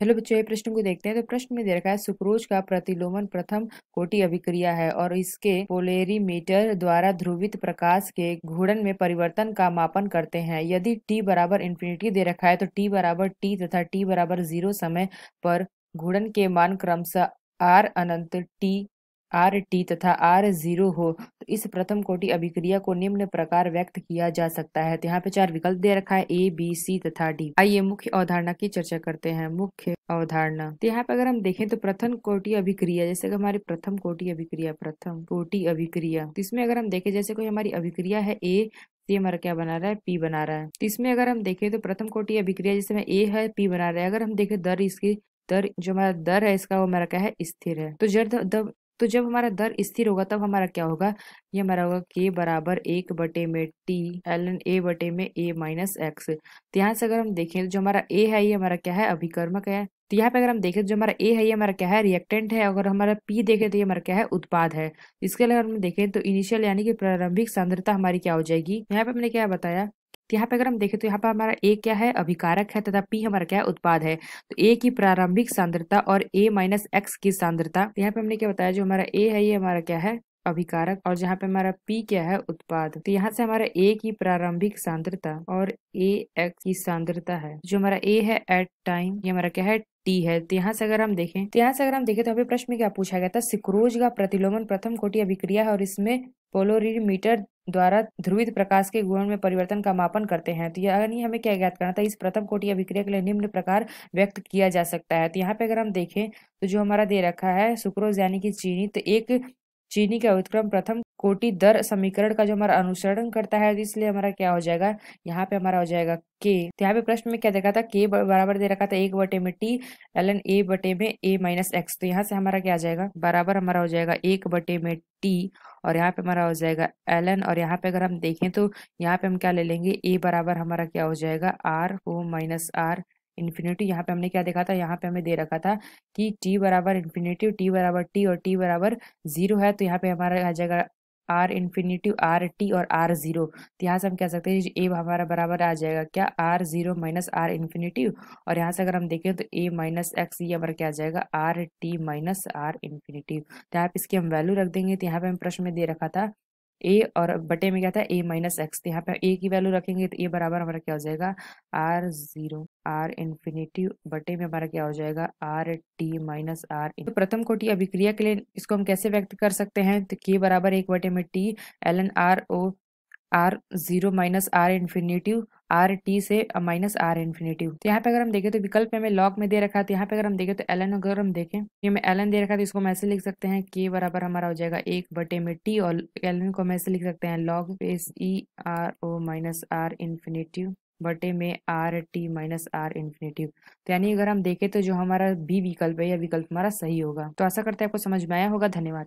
Hello बच्चों, ये प्रश्न को देखते हैं। तो प्रश्न में दे रखा है सुक्रोज का प्रतिलोमन प्रथम कोटि अभिक्रिया है और इसके पोलेरीमीटर द्वारा ध्रुवित प्रकाश के घूर्णन में परिवर्तन का मापन करते हैं। यदि t बराबर इन्फिनिटी दे रखा है तो t बराबर t तथा t बराबर 0 समय पर घूर्णन के मान क्रमशः r अनंत t आर टी तथा आर जीरो हो तो इस प्रथम कोटि अभिक्रिया को निम्न प्रकार व्यक्त किया जा सकता है। तो यहाँ पे 4 विकल्प दे रखा है, ए बी सी तथा डी। आइए मुख्य अवधारणा की चर्चा करते हैं। मुख्य अवधारणा, तो यहाँ पे अगर हम देखें तो प्रथम कोटि अभिक्रिया, जैसे कि हमारी प्रथम कोटि अभिक्रिया, तो इसमें अगर हम देखें जैसे कोई हमारी अभिक्रिया है ए, ये हमारा क्या बना रहा है, पी बना रहा है। तो इसमें अगर हम देखें तो प्रथम कोटि अभिक्रिया जैसे में ए है, पी बना रहा है। अगर हम देखें दर, इसकी दर जो हमारा दर है इसका वो हमारा क्या है, स्थिर है। तो जब हमारा दर स्थिर होगा तब हमारा क्या होगा, ये हमारा होगा के बराबर 1/टी ln a/a-x। तो यहाँ से अगर हम देखें तो जो हमारा ए है ये हमारा क्या है, अभिकर्मक है। तो यहाँ पे अगर हम देखें तो जो हमारा ए है ये हमारा क्या है, रिएक्टेंट है। अगर हमारा पी देखें तो ये हमारा क्या है, उत्पाद है। इसके अलावा हम देखें तो इनिशियल यानी कि प्रारंभिक सांद्रता हमारी क्या हो जाएगी, यहाँ पे हमने क्या बताया। तो यहाँ पे अगर हम देखें तो यहाँ पे हमारा ए क्या है, अभिकारक है तथा पी हमारा क्या है, उत्पाद है। तो ए की प्रारंभिक सांद्रता और a-x की सांद्रता, तो यहाँ पे हमने क्या बताया, जो हमारा ए है ये हमारा क्या है, अभिकारक, और जहाँ पे हमारा पी क्या है, उत्पाद। तो यहाँ से हमारा ए की प्रारंभिक सांद्रता और ए एक्स की सांद्रता है, जो हमारा ए है एट टाइम, ये हमारा क्या है, टी है। तो यहाँ से अगर हम देखें तो हमें प्रश्न में क्या पूछा गया था, सुक्रोज का प्रतिलोमन प्रथम कोटि अभिक्रिया है और इसमें पोलोरीमीटर द्वारा ध्रुवित प्रकाश के गुण में परिवर्तन का मापन करते हैं। तो यानी हमें क्या ज्ञात करना था, इस प्रथम कोटि अभिक्रिया के लिए निम्न प्रकार व्यक्त किया जा सकता है। तो यहाँ पे अगर हम देखें तो जो हमारा दे रखा है सुक्रोज यानी कि चीनी, तो एक चीनी का उत्क्रम प्रथम कोटि दर समीकरण का जो हमारा अनुसरण करता है, इसलिए हमारा क्या हो जाएगा, यहाँ पे हमारा हो जाएगा के। तो यहाँ पे प्रश्न में क्या देखा था, के बराबर दे रखा था 1/टी ln a/a-x। तो यहाँ से हमारा क्या आ जाएगा, बराबर हमारा हो जाएगा 1/टी और यहाँ पे हमारा हो जाएगा ln, और यहाँ पे अगर हम देखें तो यहाँ पे हम क्या ले लेंगे, ए बराबर हमारा क्या हो जाएगा, R O minus R infinity. यहाँ पे हमने क्या देखा था, यहाँ पे हमें दे रखा था कि टी बराबर इन्फिनिटी, टी बराबर टी और टी बराबर 0 है। तो यहाँ पे हमारा आ जाएगा आर इन्फिनिटी, आर टी और आर जीरो। तो यहाँ से हम कह सकते हैं ए हमारा बराबर आ जाएगा क्या, R zero minus R infinity, और यहाँ से अगर हम देखें तो ए माइनस एक्स, ये हमारा क्या आ जाएगा, R T minus R infinity. तो यहाँ पे इसकी हम वैल्यू रख देंगे। तो यहाँ पे हम प्रश्न में दे रखा था ए और बटे में क्या था, ए माइनस एक्स। तो यहाँ पे ए की वैल्यू रखेंगे तो ए बराबर हमारा क्या हो जाएगा, आर जीरो आर इन्फिनिटी बटे में हमारा क्या हो जाएगा, आर टी माइनस आर। तो प्रथम कोटि अभिक्रिया के लिए इसको हम कैसे व्यक्त कर सकते हैं, तो के बराबर 1/टी ln R O R zero minus R infinitive R T से माइनस आर इन्फिनिटिव। तो यहाँ पे अगर हम देखें तो विकल्प में हमें लॉग में दे रखा है। तो यहाँ पे अगर हम देखें तो एल एन, अगर हम देखें ये में एल एन दे रखा है तो इसको हम ऐसे लिख सकते हैं, के बराबर हमारा हो जाएगा 1/टी और एल एन को हम ऐसे लिख सकते हैं log space E R O minus R infinitive बटे में R T minus R infinitive. तो यानी अगर हम देखें तो जो हमारा बी विकल्प है यह विकल्प हमारा सही होगा। तो आशा करते हैं आपको समझ में आया होगा। धन्यवाद।